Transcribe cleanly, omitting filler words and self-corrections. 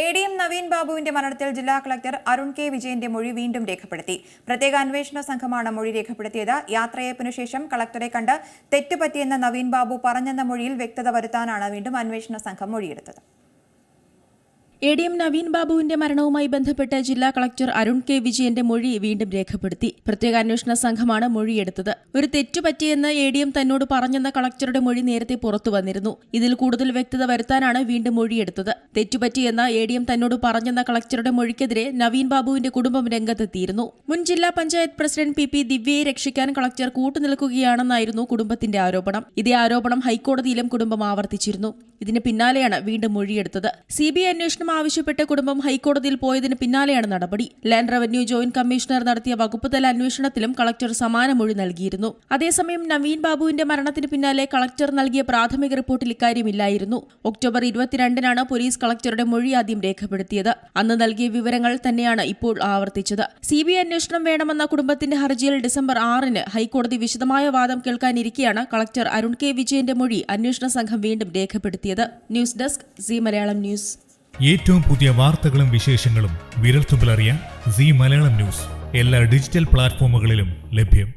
ADM Naveen ബാബുവിന്റെ മരണത്തിൽ ജില്ലാ കളക്ടർ അരുൺ കെ വിജയന്റെ മൊഴി വീണ്ടും രേഖപ്പെടുത്തി. പ്രത്യേക അന്വേഷണ സംഘമാണ് മൊഴി രേഖപ്പെടുത്തിയത്. യാത്രയയപ്പിനു ശേഷം കളക്ടറെ കണ്ട് തെറ്റുപറ്റിയെന്ന് നവീൻ ബാബു പറഞ്ഞെന്ന മൊഴിയിൽ വ്യക്തത വരുത്താനാണ് വീണ്ടും അന്വേഷണ സംഘം മൊഴിയെടുത്തത്. ADM നവീൻ ബാബുവിന്റെ മരണവുമായി ബന്ധപ്പെട്ട് ജില്ലാ കളക്ടർ അരുൺ കെ വിജയന്റെ മൊഴി വീണ്ടും രേഖപ്പെടുത്തി. പ്രത്യേക അന്വേഷണ സംഘമാണ് മൊഴിയെടുത്തത്. ഒരു തെറ്റുപറ്റിയെന്ന് ADM തന്നോട് പറഞ്ഞെന്ന കളക്ടറുടെ മൊഴി നേരത്തെ പുറത്തു വന്നിരുന്നു. ഇതിൽ കൂടുതൽ വ്യക്തത വരുത്താനാണ് വീണ്ടും മൊഴിയെടുത്തത്. തെറ്റുപറ്റിയെന്ന് ADM തന്നോട് പറഞ്ഞെന്ന കളക്ടറുടെ മൊഴിക്കെതിരെ നവീൻ ബാബുവിന്റെ കുടുംബം രംഗത്തെത്തിയിരുന്നു. മുൻ ജില്ലാ പഞ്ചായത്ത് പ്രസിഡന്റ് PP ദിവ്യയെ രക്ഷിക്കാൻ കളക്ടർ കൂട്ടുനിൽക്കുകയാണെന്നായിരുന്നു കുടുംബത്തിന്റെ ആരോപണം. ഇതേ ആരോപണം ഹൈക്കോടതിയിലും കുടുംബം ആവർത്തിച്ചിരുന്നു. ഇതിന് പിന്നാലെയാണ് വീണ്ടും മൊഴിയെടുത്തത്. CBI അന്വേഷണം ആവശ്യപ്പെട്ട് കുടുംബം ഹൈക്കോടതിയിൽ പോയതിന് പിന്നാലെയാണ് നടപടി. ലാൻഡ് റവന്യൂ ജോയിന്റ് കമ്മീഷണർ നടത്തിയ വകുപ്പുതല അന്വേഷണത്തിലും കളക്ടർ സമാന മൊഴി നൽകിയിരുന്നു. അതേസമയം നവീൻ ബാബുവിന്റെ മരണത്തിന് പിന്നാലെ കളക്ടർ നൽകിയ പ്രാഥമിക റിപ്പോർട്ടിൽ ഇക്കാര്യമില്ലായിരുന്നു. ഒക്ടോബർ 22-നാണ് പോലീസ് കളക്ടറുടെ മൊഴി ആദ്യം രേഖപ്പെടുത്തിയത്. അന്ന് നൽകിയ വിവരങ്ങൾ തന്നെയാണ് ഇപ്പോൾ ആവർത്തിച്ചത്. CBI അന്വേഷണം വേണമെന്ന കുടുംബത്തിന്റെ ഹർജിയിൽ ഡിസംബർ 6-ന് ഹൈക്കോടതി വിശദമായ വാദം കേൾക്കാനിരിക്കെയാണ് കളക്ടർ അരുൺ കെ വിജയന്റെ മൊഴി അന്വേഷണ സംഘം വീണ്ടും രേഖപ്പെടുത്തിയത്. News desk C Malayalam news. ഏറ്റവും പുതിയ വാർത്തകളും വിശേഷങ്ങളും വിരൽത്തുമ്പിലറിയാൻ സി മലയാളം ന്യൂസ് എല്ലാ ഡിജിറ്റൽ പ്ലാറ്റ്ഫോമുകളിലും ലഭ്യം.